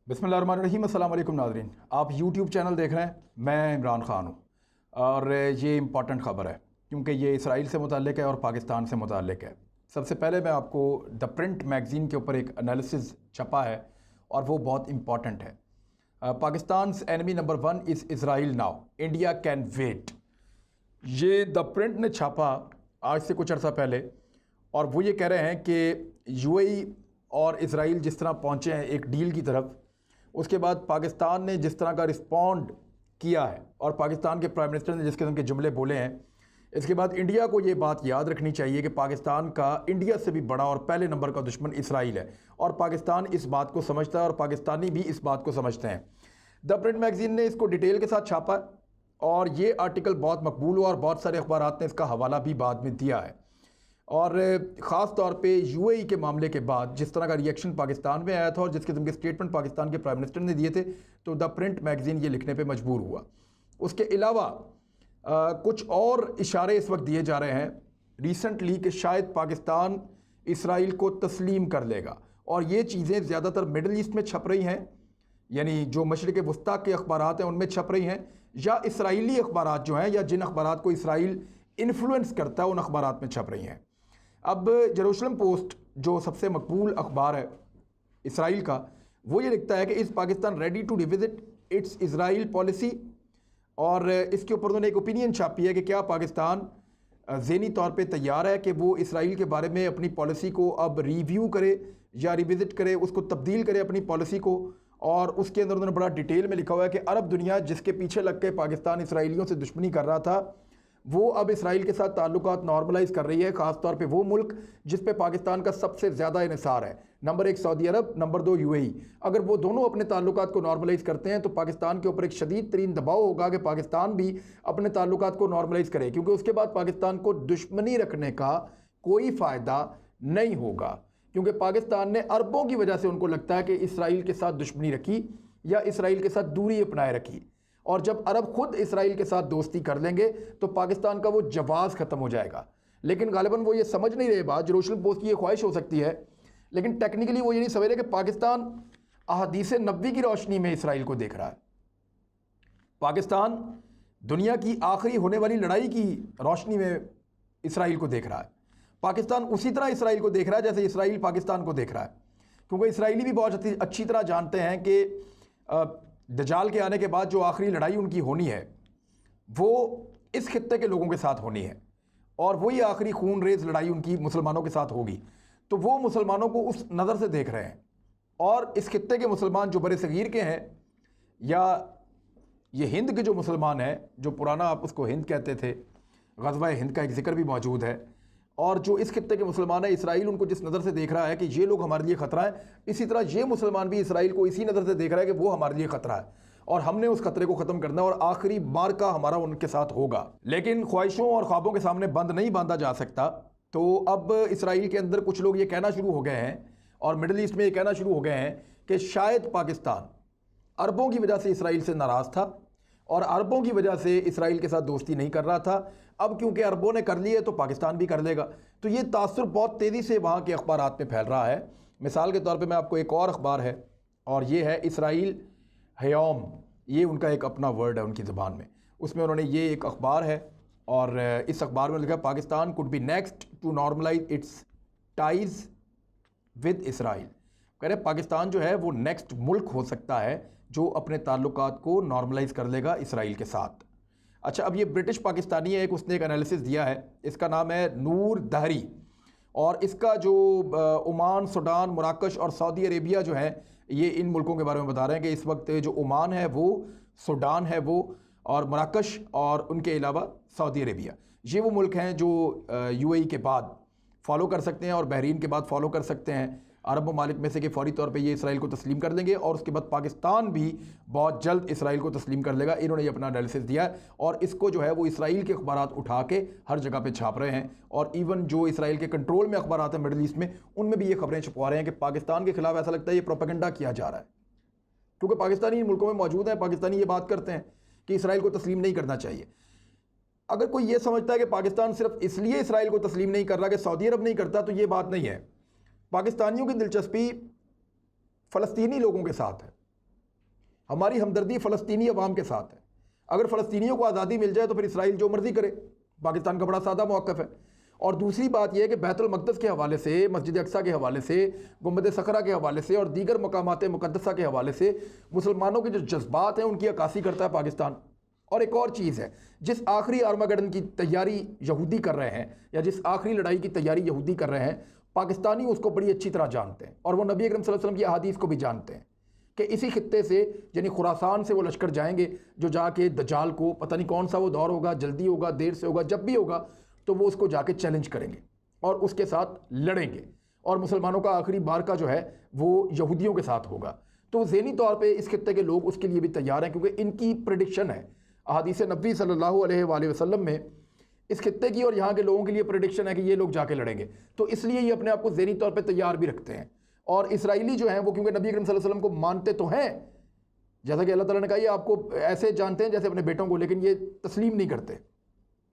بسم اللہ الرحمن الرحیم۔ السلام علیکم ناظرین، آپ یوٹیوب چینل دیکھ رہے ہیں، میں عمران خان ہوں اور یہ امپورٹنٹ خبر ہے کیونکہ یہ اسرائیل سے متعلق ہے اور پاکستان سے متعلق ہے۔ سب سے پہلے میں آپ کو دا پرنٹ میگزین کے اوپر ایک انالیسز چھپا ہے اور وہ بہت امپورٹنٹ ہے۔ پاکستان's enemy number 1 is Israel now, India can wait۔ یہ دا پرنٹ نے چھاپا آج سے کچھ عرصہ پہلے اور وہ یہ کہہ رہے ہیں کہ یو اے ای اور اسرائیل جس طرح پہنچے ہیں ایک ڈیل کی طرف، اس کے بعد پاکستان نے جس طرح کا رسپونڈ کیا ہے اور پاکستان کے پرائم منسٹر نے جس قسم کے جملے بولے ہیں، اس کے بعد انڈیا کو یہ بات یاد رکھنی چاہیے کہ پاکستان کا انڈیا سے بھی بڑا اور پہلے نمبر کا دشمن اسرائیل ہے اور پاکستان اس بات کو سمجھتا ہے اور پاکستانی بھی اس بات کو سمجھتے ہیں۔ دا پرنٹ میگزین نے اس کو ڈیٹیل کے ساتھ چھاپا ہے اور یہ آرٹیکل بہت مقبول ہوا اور بہت سارے اخبارات نے اس کا حوالہ بھی بعد میں دیا ہے، اور خاص طور پہ یو اے ای کے معاملے کے بعد جس طرح کا ریئیکشن پاکستان میں آیا تھا اور جس قسم کے اسٹیٹمنٹ پاکستان کے پرائم منسٹر نے دیے تھے، تو دا پرنٹ میگزین یہ لکھنے پہ مجبور ہوا۔ اس کے علاوہ کچھ اور اشارے اس وقت دیے جا رہے ہیں ریسنٹلی کہ شاید پاکستان اسرائیل کو تسلیم کر لے گا، اور یہ چیزیں زیادہ تر مڈل ایسٹ میں چھپ رہی ہیں، یعنی جو مشرق وسطیٰ کے اخبارات ہیں ان میں چھپ رہی ہیں، یا اسرائیلی اخبارات جو ہیں یا جن اخبارات کو اسرائیل انفلوئنس کرتا ہے ان اخبارات میں چھپ رہی ہیں۔ اب جیروسلم پوسٹ جو سب سے مقبول اخبار ہے اسرائیل کا، وہ یہ لکھتا ہے کہ is Pakistan ready to revisit its Israel policy, اور اس کے اوپر انہوں نے ایک اوپینین چھاپی ہے کہ کیا پاکستان ذہنی طور پہ تیار ہے کہ وہ اسرائیل کے بارے میں اپنی پالیسی کو اب ریویو کرے یا ریوزٹ کرے، اس کو تبدیل کرے اپنی پالیسی کو۔ اور اس کے اندر انہوں نے بڑا ڈیٹیل میں لکھا ہوا ہے کہ عرب دنیا جس کے پیچھے لگ کے پاکستان اسرائیلیوں سے دشمنی کر رہا تھا، وہ اب اسرائیل کے ساتھ تعلقات نارملائز کر رہی ہے، خاص طور پہ وہ ملک جس پہ پاکستان کا سب سے زیادہ انحصار ہے، نمبر 1 سعودی عرب، نمبر 2 یو اے ای۔ اگر وہ دونوں اپنے تعلقات کو نارملائز کرتے ہیں تو پاکستان کے اوپر ایک شدید ترین دباؤ ہوگا کہ پاکستان بھی اپنے تعلقات کو نارملائز کرے، کیونکہ اس کے بعد پاکستان کو دشمنی رکھنے کا کوئی فائدہ نہیں ہوگا، کیونکہ پاکستان نے عربوں کی وجہ سے ان کو لگتا ہے کہ اسرائیل کے ساتھ دشمنی رکھی یا اسرائیل کے ساتھ دوری اپنائے رکھی، اور جب عرب خود اسرائیل کے ساتھ دوستی کر لیں گے تو پاکستان کا وہ جواز ختم ہو جائے گا۔ لیکن غالباً وہ یہ سمجھ نہیں رہے بات، جیروسلم پوسٹ کی یہ خواہش ہو سکتی ہے لیکن ٹیکنیکلی وہ یہ نہیں سمجھ رہے کہ پاکستان احادیث نبوی کی روشنی میں اسرائیل کو دیکھ رہا ہے، پاکستان دنیا کی آخری ہونے والی لڑائی کی روشنی میں اسرائیل کو دیکھ رہا ہے، پاکستان اسی طرح اسرائیل کو دیکھ رہا ہے جیسے اسرائیل پاکستان کو دیکھ رہا ہے، کیونکہ اسرائیلی بھی بہت اچھی طرح جانتے ہیں کہ دجال کے آنے کے بعد جو آخری لڑائی ان کی ہونی ہے وہ اس خطے کے لوگوں کے ساتھ ہونی ہے، اور وہی آخری خون ریز لڑائی ان کی مسلمانوں کے ساتھ ہوگی، تو وہ مسلمانوں کو اس نظر سے دیکھ رہے ہیں، اور اس خطے کے مسلمان جو بر صغیر کے ہیں یا یہ ہند کے جو مسلمان ہیں، جو پرانا آپ اس کو ہند کہتے تھے، غزوہ ہند کا ایک ذکر بھی موجود ہے، اور جو اس خطے کے مسلمان ہیں، اسرائیل ان کو جس نظر سے دیکھ رہا ہے کہ یہ لوگ ہمارے لیے خطرہ ہیں، اسی طرح یہ مسلمان بھی اسرائیل کو اسی نظر سے دیکھ رہا ہے کہ وہ ہمارے لیے خطرہ ہے اور ہم نے اس خطرے کو ختم کرنا ہے، اور آخری مارکا ہمارا ان کے ساتھ ہوگا۔ لیکن خواہشوں اور خوابوں کے سامنے بند نہیں باندھا جا سکتا، تو اب اسرائیل کے اندر کچھ لوگ یہ کہنا شروع ہو گئے ہیں اور مڈل ایسٹ میں یہ کہنا شروع ہو گئے ہیں کہ شاید پاکستان عربوں کی وجہ سے اسرائیل سے ناراض تھا اور عربوں کی وجہ سے اسرائیل کے ساتھ دوستی نہیں کر رہا تھا، اب کیونکہ عربوں نے کر لی ہے تو پاکستان بھی کر لے گا۔ تو یہ تاثر بہت تیزی سے وہاں کے اخبارات میں پھیل رہا ہے۔ مثال کے طور پہ میں آپ کو ایک اور اخبار ہے، اور یہ ہے اسرائیل ہیوم، یہ ان کا ایک اپنا ورڈ ہے ان کی زبان میں، اس میں انہوں نے یہ ایک اخبار ہے اور اس اخبار میں لکھا Pakistan could be next to normalize its ties with اسرائیل۔ کہہ رہے پاکستان جو ہے وہ نیکسٹ ملک ہو سکتا ہے جو اپنے تعلقات کو نارملائز کر لے گا اسرائیل کے ساتھ۔ اچھا، اب یہ برٹش پاکستانی ہے، اس نے ایک انالیسس دیا ہے، اس کا نام ہے نور دہری، اور اس کا جو عمان، سوڈان، مراکش اور سعودی عربیہ جو ہیں، یہ ان ملکوں کے بارے میں بتا رہے ہیں کہ اس وقت جو عمان ہے وہ، سوڈان ہے وہ، اور مراکش، اور ان کے علاوہ سعودی عربیہ، یہ وہ ملک ہیں جو یو اے ای کے بعد فالو کر سکتے ہیں اور بحرین کے بعد فالو کر سکتے ہیں عرب ممالک میں سے، کہ فوری طور پہ یہ اسرائیل کو تسلیم کر لیں گے، اور اس کے بعد پاکستان بھی بہت جلد اسرائیل کو تسلیم کر لے گا۔ انہوں نے یہ اپنا انالیسس دیا ہے اور اس کو جو ہے وہ اسرائیل کے اخبارات اٹھا کے ہر جگہ پہ چھاپ رہے ہیں، اور ایون جو اسرائیل کے کنٹرول میں اخبارات ہیں مڈل ایسٹ میں، ان میں بھی یہ خبریں چھپوا رہے ہیں کہ پاکستان کے خلاف ایسا لگتا ہے یہ پروپیگنڈا کیا جا رہا ہے، کیونکہ پاکستانی ان ملکوں میں موجود ہیں، پاکستانی یہ بات کرتے ہیں کہ اسرائیل کو تسلیم نہیں کرنا چاہیے۔ اگر کوئی یہ سمجھتا ہے کہ پاکستان صرف اس لیے اسرائیل کو تسلیم نہیں کر رہا کہ سعودی عرب نہیں کرتا، تو یہ بات نہیں ہے۔ پاکستانیوں کی دلچسپی فلسطینی لوگوں کے ساتھ ہے، ہماری ہمدردی فلسطینی عوام کے ساتھ ہے. اگر فلسطینیوں کو آزادی مل جائے تو پھر اسرائیل جو مرضی کرے. پاکستان کا بڑا سادہ موقف ہے. اور دوسری بات یہ ہے کہ بیت المقدس کے حوالے سے، مسجد اقصیٰ کے حوالے سے، گنبد صخرہ کے حوالے سے اور دیگر مقامات مقدسہ کے حوالے سے مسلمانوں کے جو جذبات ہیں ان کی عکاسی کرتا ہے پاکستان. اور ایک اور چیز ہے، جس آخری آرماگڈن کی تیاری یہودی کر رہے ہیں یا جس آخری لڑائی کی تیاری یہودی کر رہے ہیں، پاکستانی اس کو بڑی اچھی طرح جانتے ہیں اور وہ نبی اکرم صلی اللہ علیہ وسلم کی احادیث کو بھی جانتے ہیں کہ اسی خطے سے یعنی خراسان سے وہ لشکر جائیں گے جو جا کے دجال کو، پتہ نہیں کون سا وہ دور ہوگا، جلدی ہوگا، دیر سے ہوگا، جب بھی ہوگا تو وہ اس کو جا کے چیلنج کریں گے اور اس کے ساتھ لڑیں گے. اور مسلمانوں کا آخری معرکہ جو ہے وہ یہودیوں کے ساتھ ہوگا. تو ذہنی طور پہ اس خطے کے لوگ اس کے لیے بھی تیار ہیں، کیونکہ ان کی پریڈکشن ہے احادیث نبی صلی اللہ علیہ وآلہ وسلم میں اس خطے کی اور یہاں کے لوگوں کے لیے پریڈکشن ہے کہ یہ لوگ جا کے لڑیں گے. تو اس لیے یہ اپنے آپ کو ذہنی طور پہ تیار بھی رکھتے ہیں. اور اسرائیلی جو ہیں وہ کیونکہ نبی اکرم صلی اللہ علیہ وسلم کو مانتے تو ہیں، جیسا کہ اللہ تعالیٰ نے کہا یہ آپ کو ایسے جانتے ہیں جیسے اپنے بیٹوں کو، لیکن یہ تسلیم نہیں کرتے.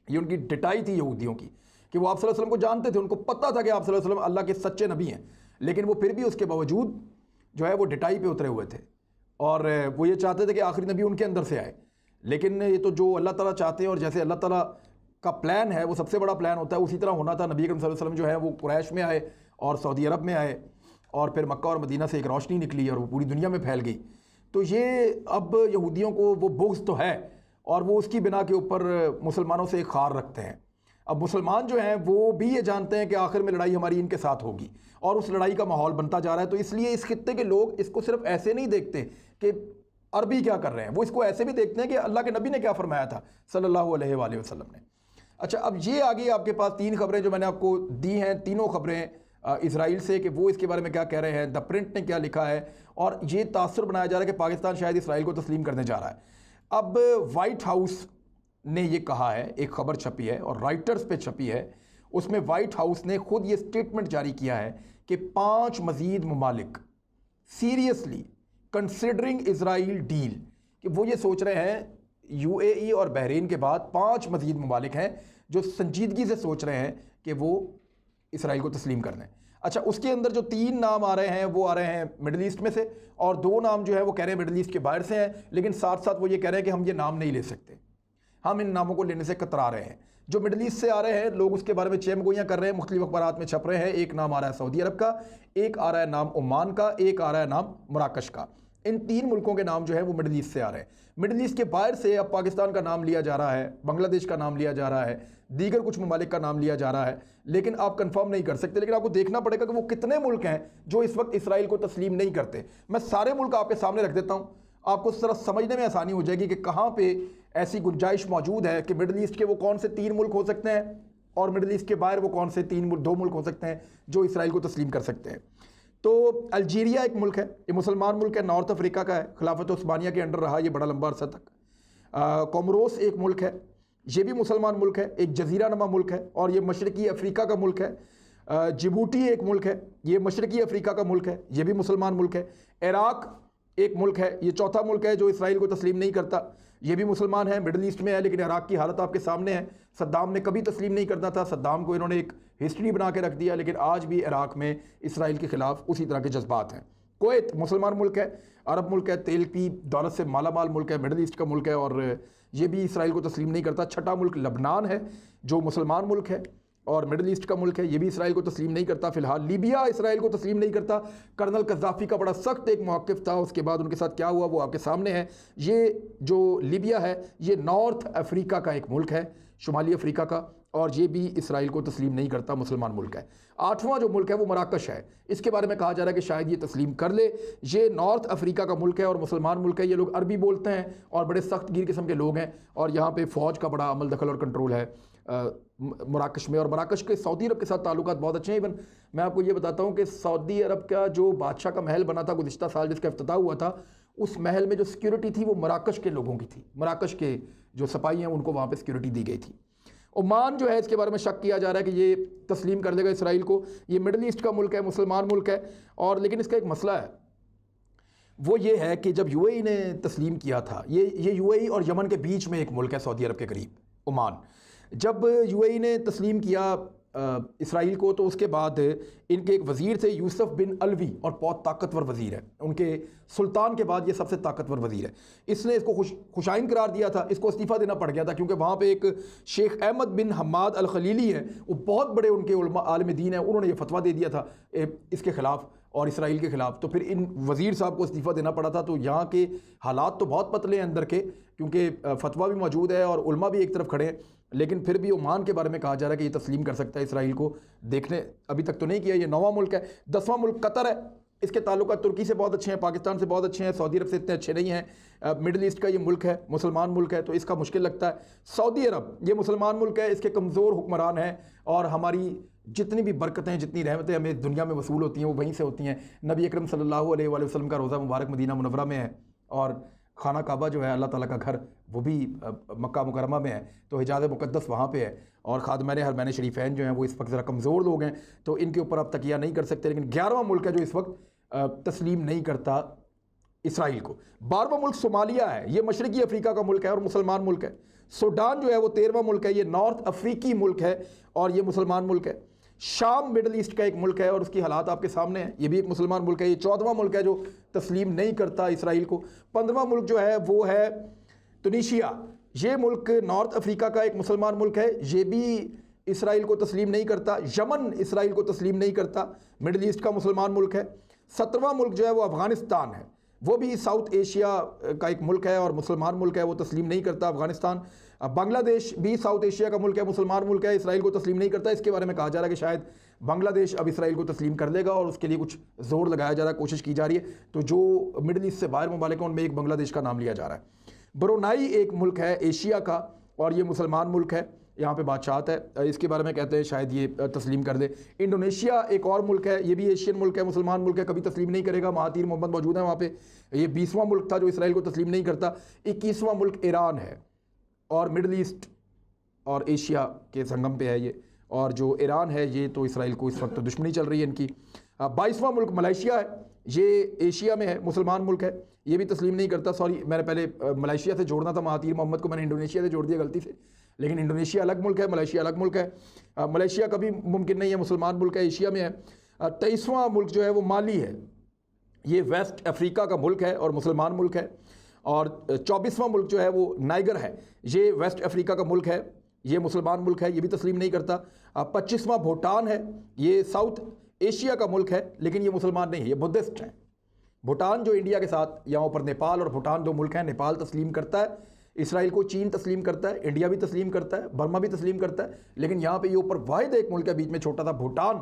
یہ ان کی ڈٹائی تھی یہودیوں کی کہ وہ آپ صلی اللہ علیہ وسلم کو جانتے تھے، ان کو پتہ تھا کہ آپ صلی اللہ علیہ وسلم اللہ کے سچے نبی ہیں، لیکن وہ پھر بھی اس کے باوجود جو ہے وہ ڈٹائی پہ اترے ہوئے تھے اور وہ یہ چاہتے تھے کہ آخری نبی ان کے اندر سے آئے. لیکن یہ تو جو اللہ تعالیٰ چاہتے ہیں اور جیسے اللہ تعالیٰ کا پلان ہے وہ سب سے بڑا پلان ہوتا ہے، اسی طرح ہونا تھا. نبی اکرم صلی اللہ علیہ وسلم جو ہے وہ قریش میں آئے اور سعودی عرب میں آئے اور پھر مکہ اور مدینہ سے ایک روشنی نکلی اور وہ پوری دنیا میں پھیل گئی. تو یہ اب یہودیوں کو وہ بغض تو ہے اور وہ اس کی بنا کے اوپر مسلمانوں سے ایک خار رکھتے ہیں. اب مسلمان جو ہیں وہ بھی یہ جانتے ہیں کہ آخر میں لڑائی ہماری ان کے ساتھ ہوگی اور اس لڑائی کا ماحول بنتا جا رہا ہے. تو اس لیے اس خطے کے لوگ اس کو صرف ایسے نہیں دیکھتے کہ عربی کیا کر رہے ہیں، وہ اس کو ایسے بھی دیکھتے ہیں کہ اللہ کے نبی نے کیا فرمایا تھا صلی اللہ علیہ وآلہ وسلم نے. اچھا، اب یہ آگے آپ کے پاس 3 خبریں جو میں نے آپ کو دی ہیں، تینوں خبریں اسرائیل سے کہ وہ اس کے بارے میں کیا کہہ رہے ہیں، دا پرنٹ نے کیا لکھا ہے، اور یہ تاثر بنایا جا رہا ہے کہ پاکستان شاید اسرائیل کو تسلیم کرنے جا رہا ہے. اب وائٹ ہاؤس نے یہ کہا ہے، ایک خبر چھپی ہے اور رائٹرز پہ چھپی ہے، اس میں وائٹ ہاؤس نے خود یہ سٹیٹمنٹ جاری کیا ہے کہ 5 مزید ممالک سیریسلی کنسیڈرنگ اسرائیل ڈیل، کہ وہ یہ سوچ رہے ہیں یو اے ای اور بحرین کے بعد 5 مزید ممالک ہیں جو سنجیدگی سے سوچ رہے ہیں کہ وہ اسرائیل کو تسلیم کر دیں. اچھا، اس کے اندر جو 3 نام آ رہے ہیں وہ آ رہے ہیں مڈل ایسٹ میں سے اور 2 نام جو ہے وہ کہہ رہے ہیں مڈل ایسٹ کے باہر سے ہیں، لیکن ساتھ ساتھ وہ یہ کہہ رہے ہیں کہ ہم یہ نام نہیں لے سکتے، ہم ان ناموں کو لینے سے کترا رہے ہیں. جو مڈل ایسٹ سے آ رہے ہیں لوگ اس کے بارے میں چیم گوئیاں کر رہے ہیں، مختلف اخبارات میں چھپ رہے ہیں. ایک نام آ رہا ہے سعودی عرب کا، ایک آ رہا ہے نام عمان کا، ایک آ رہا ہے نام مراکش کا. ان 3 ملکوں کے نام جو ہے وہ مڈل ایسٹ سے آ رہے ہیں. مڈل ایسٹ کے باہر سے اب پاکستان کا نام لیا جا رہا ہے، بنگلہ دیش کا نام لیا جا رہا ہے، دیگر کچھ ممالک کا نام لیا جا رہا ہے، لیکن آپ کنفرم نہیں کر سکتے. لیکن آپ کو دیکھنا پڑے گا کہ وہ کتنے ملک ہیں جو اس وقت اسرائیل کو تسلیم نہیں کرتے. میں سارے ملک آپ کے سامنے رکھ دیتا ہوں، آپ کو ذرا سمجھنے میں آسانی ہو جائے گی کہ کہاں پہ ایسی گنجائش موجود ہے کہ مڈل ایسٹ کے وہ کون سے 3 ملک ہو سکتے ہیں اور مڈل ایسٹ کے باہر وہ کون سے 2 ملک ہو سکتے ہیں جو اسرائیل کو تسلیم کر سکتے ہیں. تو الجیریا ایک ملک ہے، یہ مسلمان ملک ہے، نارتھ افریقہ کا ہے، خلافت عثمانیہ کے انڈر رہا یہ بڑا لمبا عرصہ تک. کوموروس ایک ملک ہے، یہ بھی مسلمان ملک ہے، ایک جزیرہ نما ملک ہے اور یہ مشرقی افریقہ کا ملک ہے. جبوٹی ایک ملک ہے، یہ مشرقی افریقہ کا ملک ہے، یہ بھی مسلمان ملک ہے. عراق ایک ملک ہے، یہ چوتھا ملک ہے جو اسرائیل کو تسلیم نہیں کرتا، یہ بھی مسلمان ہے، مڈل ایسٹ میں ہے، لیکن عراق کی حالت آپ کے سامنے ہے. صدام نے کبھی تسلیم نہیں کرنا تھا، صدام کو انہوں نے ایک ہسٹری بنا کے رکھ دیا، لیکن آج بھی عراق میں اسرائیل کے خلاف اسی طرح کے جذبات ہیں. کویت مسلمان ملک ہے، عرب ملک ہے، تیل کی دولت سے مالا مال ملک ہے، مڈل ایسٹ کا ملک ہے اور یہ بھی اسرائیل کو تسلیم نہیں کرتا. چھٹا ملک لبنان ہے جو مسلمان ملک ہے اور مڈل ایسٹ کا ملک ہے، یہ بھی اسرائیل کو تسلیم نہیں کرتا. فی الحال لیبیا اسرائیل کو تسلیم نہیں کرتا. کرنل قذافی کا بڑا سخت ایک موقف تھا، اس کے بعد ان کے ساتھ کیا ہوا وہ آپ کے سامنے ہے. یہ جو لیبیا ہے یہ نارتھ افریقہ کا ایک ملک ہے، شمالی افریقہ کا، اور یہ بھی اسرائیل کو تسلیم نہیں کرتا، مسلمان ملک ہے. 8واں جو ملک ہے وہ مراکش ہے، اس کے بارے میں کہا جا رہا ہے کہ شاید یہ تسلیم کر لے. یہ نارتھ افریقہ کا ملک ہے اور مسلمان ملک ہے. یہ لوگ عربی بولتے ہیں اور بڑے سخت گیر قسم کے لوگ ہیں اور یہاں پہ فوج کا بڑا عمل دخل اور کنٹرول ہے مراکش میں. اور مراکش کے سعودی عرب کے ساتھ تعلقات بہت اچھے ہیں. ایون میں آپ کو یہ بتاتا ہوں کہ سعودی عرب کا جو بادشاہ کا محل بنا تھا گزشتہ سال جس کا افتتاح ہوا تھا، اس محل میں جو سیکیورٹی تھی وہ مراکش کے لوگوں کی تھی، مراکش کے جو سپاہی ہیں ان کو وہاں پہ سیکیورٹی دی گئی تھی. عمان جو ہے اس کے بارے میں شک کیا جا رہا ہے کہ یہ تسلیم کر دے گا اسرائیل کو. یہ مڈل ایسٹ کا ملک ہے، مسلمان ملک ہے، اور لیکن اس کا ایک مسئلہ ہے، وہ یہ ہے کہ جب یو اے ای نے تسلیم کیا تھا، یہ یو اے ای اور یمن کے بیچ میں ایک ملک ہے سعودی عرب کے قریب، عمان. جب یو اے ای نے تسلیم کیا اسرائیل کو، تو اس کے بعد ان کے ایک وزیر تھے یوسف بن الوی، اور بہت طاقتور وزیر ہے، ان کے سلطان کے بعد یہ سب سے طاقتور وزیر ہے۔ اس نے اس کو خوشائن قرار دیا تھا، اس کو استعفیٰ دینا پڑ گیا تھا کیونکہ وہاں پہ ایک شیخ احمد بن حماد الخلیلی ہیں، وہ بہت بڑے ان کے علماء عالم دین ہیں، انہوں نے یہ فتویٰ دے دیا تھا اس کے خلاف اور اسرائیل کے خلاف، تو پھر ان وزیر صاحب کو استعفیٰ دینا پڑا تھا۔ تو یہاں کے حالات تو بہت پتلے ہیں اندر کے، کیونکہ فتویٰ بھی موجود ہے اور علماء بھی ایک طرف کھڑے ہیں، لیکن پھر بھی عمان کے بارے میں کہا جا رہا ہے کہ یہ تسلیم کر سکتا ہے اسرائیل کو۔ دیکھنے ابھی تک تو نہیں کیا، یہ 9واں ملک ہے۔ 10واں ملک قطر ہے، اس کے تعلقات ترکی سے بہت اچھے ہیں، پاکستان سے بہت اچھے ہیں، سعودی عرب سے اتنے اچھے نہیں ہیں۔ مڈل ایسٹ کا یہ ملک ہے، مسلمان ملک ہے، تو اس کا مشکل لگتا ہے۔ سعودی عرب یہ مسلمان ملک ہے، اس کے کمزور حکمران ہیں، اور ہماری جتنی بھی برکتیں، جتنی رحمتیں ہمیں دنیا میں وصول ہوتی ہیں وہ وہیں سے ہوتی ہیں۔ نبی اکرم صلی اللہ علیہ وآلہ وسلم کا روضہ مبارک مدینہ منورہ میں ہے، اور خانہ کعبہ جو ہے اللہ تعالیٰ کا گھر وہ بھی مکہ مکرمہ میں ہے، تو حجاز مقدس وہاں پہ ہے، اور خادمین حرمین شریفین جو ہیں وہ اس وقت ذرا کمزور لوگ ہیں، تو ان کے اوپر آپ تکیہ نہیں کر سکتے۔ لیکن 11واں ملک ہے جو اس وقت تسلیم نہیں کرتا اسرائیل کو۔ 12واں ملک صومالیہ ہے، یہ مشرقی افریقہ کا ملک ہے اور مسلمان ملک ہے۔ سوڈان جو ہے وہ 13واں ملک ہے، یہ نارتھ افریقی ملک ہے اور یہ مسلمان ملک ہے۔ شام مڈل ایسٹ کا ایک ملک ہے اور اس کی حالات آپ کے سامنے ہیں، یہ بھی ایک مسلمان ملک ہے۔ یہ 14واں ملک ہے جو تسلیم نہیں کرتا اسرائیل کو۔ 15واں ملک جو ہے وہ ہے تونیشیا، یہ ملک نارتھ افریقہ کا ایک مسلمان ملک ہے، یہ بھی اسرائیل کو تسلیم نہیں کرتا۔ یمن اسرائیل کو تسلیم نہیں کرتا، مڈل ایسٹ کا مسلمان ملک ہے۔ 17واں ملک جو ہے وہ افغانستان ہے، وہ بھی ساؤتھ ایشیا کا ایک ملک ہے اور مسلمان ملک ہے، وہ تسلیم نہیں کرتا افغانستان۔ بنگلہ دیش بھی ساؤتھ ایشیا کا ملک ہے، مسلمان ملک ہے، اسرائیل کو تسلیم نہیں کرتا۔ اس کے بارے میں کہا جا رہا ہے کہ شاید بنگلہ دیش اب اسرائیل کو تسلیم کر لے گا، اور اس کے لیے کچھ زور لگایا جا رہا ہے، کوشش کی جا رہی ہے۔ تو جو مڈل ایسٹ سے باہر ممالک ہیں ان میں ایک بنگلہ دیش کا نام لیا جا رہا ہے۔ برونائی ایک ملک ہے ایشیا کا اور یہ مسلمان ملک ہے، یہاں پہ بادشاہت ہے، اس کے بارے میں کہتے ہیں شاید یہ تسلیم کر دے۔ انڈونیشیا ایک اور ملک ہے، یہ بھی ایشین ملک ہے، مسلمان ملک ہے، کبھی تسلیم نہیں کرے گا، مہاتیر محمد موجود ہیں وہاں پہ۔ یہ 20واں ملک تھا جو اسرائیل کو تسلیم نہیں کرتا۔ 21واں ملک ایران ہے، اور مڈل ایسٹ اور ایشیا کے سنگم پہ ہے یہ، اور جو ایران ہے یہ تو اسرائیل کو اس وقت دشمنی چل رہی ہے ان کی۔ 22واں ملک ملائیشیا ہے، یہ ایشیا میں ہے، مسلمان ملک ہے، یہ بھی تسلیم نہیں کرتا۔ سوری، میں نے پہلے ملائیشیا سے جوڑنا تھا مہاتیر محمد کو، میں نے انڈونیشیا سے جوڑ دیا غلطی سے، لیکن انڈونیشیا الگ ملک ہے، ملائیشیا الگ ملک ہے۔ ملائیشیا کبھی ممکن نہیں ہے، مسلمان ملک ہے، ایشیا میں ہے۔ 23واں ملک جو ہے وہ مالی ہے، یہ ویسٹ افریقہ کا ملک ہے اور مسلمان ملک ہے۔ اور 24واں ملک جو ہے وہ نائگر ہے، یہ ویسٹ افریقہ کا ملک ہے، یہ مسلمان ملک ہے، یہ بھی تسلیم نہیں کرتا۔ 25واں بھوٹان ہے، یہ ساؤتھ ایشیا کا ملک ہے لیکن یہ مسلمان نہیں ہے، یہ بدھسٹ ہیں۔ بھوٹان جو انڈیا کے ساتھ یہاں اوپر نیپال اور بھوٹان دو ملک ہیں، نیپال تسلیم کرتا ہے اسرائیل کو، چین تسلیم کرتا ہے، انڈیا بھی تسلیم کرتا ہے، برما بھی تسلیم کرتا ہے، لیکن یہاں پہ یہ اوپر واحد ایک ملک ہے بیچ میں چھوٹا تھا بھوٹان،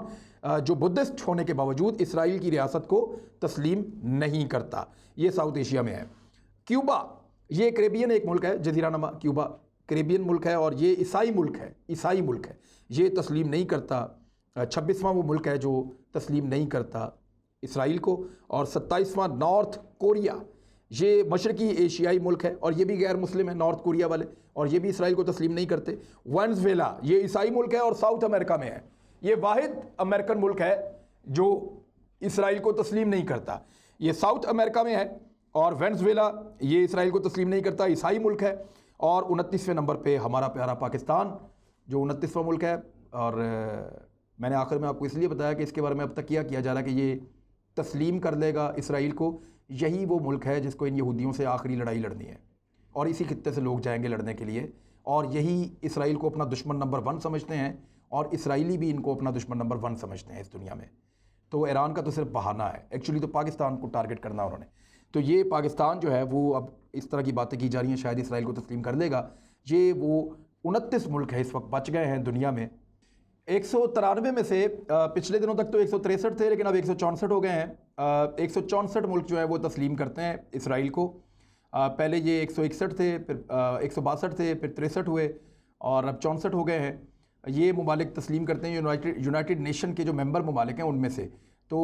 جو بدھسٹ ہونے کے باوجود اسرائیل کی ریاست کو تسلیم نہیں کرتا، یہ ساؤتھ ایشیا میں ہے۔ کیوبا یہ کریبین ایک ملک ہے، جزیرہ نما کیوبا کریبین ملک ہے اور یہ عیسائی ملک ہے، عیسائی ملک ہے، یہ تسلیم نہیں کرتا۔ 26واں وہ ملک ہے جو تسلیم نہیں کرتا اسرائیل کو۔ اور 27واں نارتھ کوریا، یہ مشرقی ایشیائی ملک ہے اور یہ بھی غیر مسلم ہے نارتھ کوریا والے، اور یہ بھی اسرائیل کو تسلیم نہیں کرتے۔ وینزویلا یہ عیسائی ملک ہے اور ساؤتھ امریکہ میں ہے، یہ واحد امریکن ملک ہے جو اسرائیل کو تسلیم نہیں کرتا، یہ ساؤتھ امریکہ میں ہے۔ اور وینزویلا یہ اسرائیل کو تسلیم نہیں کرتا، عیسائی ملک ہے۔ اور 29ویں نمبر پہ ہمارا پیارا پاکستان جو 29واں ملک ہے، اور میں نے آخر میں آپ کو اس لیے بتایا کہ اس کے بارے میں اب تک کیا جا رہا ہے کہ یہ تسلیم کر لے گا اسرائیل کو، یہی وہ ملک ہے جس کو ان یہودیوں سے آخری لڑائی لڑنی ہے، اور اسی خطے سے لوگ جائیں گے لڑنے کے لیے، اور یہی اسرائیل کو اپنا دشمن نمبر 1 سمجھتے ہیں، اور اسرائیلی بھی ان کو اپنا دشمن نمبر 1 سمجھتے ہیں اس دنیا میں۔ تو ایران کا تو صرف بہانہ ہے، ایکچولی تو پاکستان کو ٹارگٹ کرنا انہوں نے۔ تو یہ پاکستان جو ہے وہ اب اس طرح کی باتیں کی جا رہی ہیں شاید اسرائیل کو تسلیم کر لے گا، یہ وہ 29 ملک ہے اس وقت بچ گئے ہیں دنیا میں۔ 193 میں سے پچھلے دنوں تک تو 163 تھے لیکن اب 164 ہو گئے ہیں۔ 164 ملک جو ہے وہ تسلیم کرتے ہیں اسرائیل کو، پہلے یہ 161 تھے، پھر 162 تھے، پھر 63 ہوئے اور اب 64 ہو گئے ہیں۔ یہ ممالک تسلیم کرتے ہیں یونائٹڈ نیشن کے جو ممبر ممالک ہیں ان میں سے، تو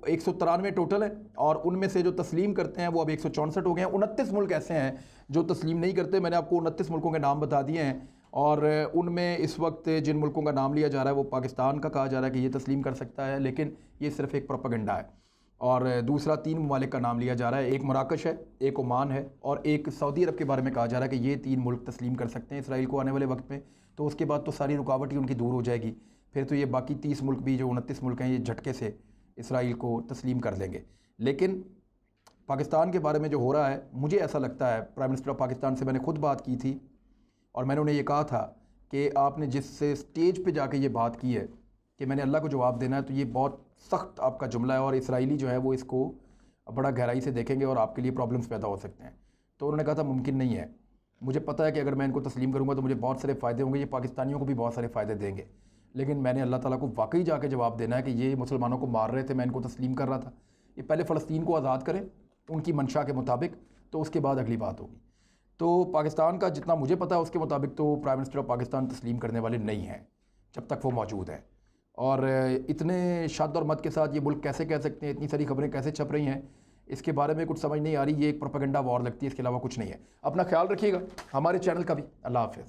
193 ٹوٹل ہیں اور ان میں سے جو تسلیم کرتے ہیں وہ اب 164 ہو گئے ہیں۔ 29 ملک ایسے ہیں جو تسلیم نہیں کرتے، میں نے آپ کو 29 ملکوں کے نام بتا دیے ہیں، اور ان میں اس وقت جن ملکوں کا نام لیا جا رہا ہے وہ پاکستان کا کہا جا رہا ہے کہ یہ تسلیم کر سکتا ہے، لیکن یہ صرف ایک پراپیگنڈا ہے، اور دوسرا 3 ممالک کا نام لیا جا رہا ہے، ایک مراکش ہے، ایک عمان ہے اور ایک سعودی عرب کے بارے میں کہا جا رہا ہے کہ یہ 3 ملک تسلیم کر سکتے ہیں اسرائیل کو آنے والے وقت میں، تو اس کے بعد تو ساری رکاوٹ ہی ان کی دور ہو جائے گی، پھر تو یہ باقی 30 ملک بھی جو 29 ملک ہیں یہ جھٹکے سے اسرائیل کو تسلیم کر دیں گے. لیکن پاکستان کے بارے میں جو ہو رہا ہے مجھے ایسا لگتا ہے، پرائم منسٹر آف پاکستان سے میں نے خود بات کی تھی اور میں نے انہیں یہ کہا تھا کہ آپ نے جس سے اسٹیج پہ جا کے یہ بات کی ہے کہ میں نے اللہ کو جواب دینا ہے، تو یہ بہت سخت آپ کا جملہ ہے اور اسرائیلی جو ہے وہ اس کو بڑا گہرائی سے دیکھیں گے اور آپ کے لیے پرابلمس پیدا ہو سکتے ہیں. تو انہوں نے کہا تھا ممکن نہیں ہے. مجھے پتہ ہے کہ اگر میں ان کو تسلیم کروں گا تو مجھے بہت سارے فائدے ہوں گے، یہ پاکستانیوں کو بھی بہت سارے فائدے دیں گے، لیکن میں نے اللہ تعالیٰ کو واقعی جا کے جواب دینا ہے کہ یہ مسلمانوں کو مار رہے تھے، میں ان کو تسلیم کر رہا تھا. یہ پہلے فلسطین کو آزاد کریں ان کی منشا کے مطابق، تو اس کے بعد اگلی بات ہوگی. تو پاکستان کا جتنا مجھے پتہ ہے اس کے مطابق تو پرائم منسٹر آف پاکستان تسلیم کرنے والے نہیں ہیں جب تک وہ موجود ہیں. اور اتنے شد اور مت کے ساتھ یہ ملک کیسے کہہ سکتے ہیں، اتنی ساری خبریں کیسے چھپ رہی ہیں، اس کے بارے میں کچھ سمجھ نہیں آ رہی. یہ ایک پروپیگنڈا وار لگتی ہے، اس کے علاوہ کچھ نہیں ہے. اپنا خیال رکھیے گا، ہمارے چینل کا بھی. اللہ حافظ.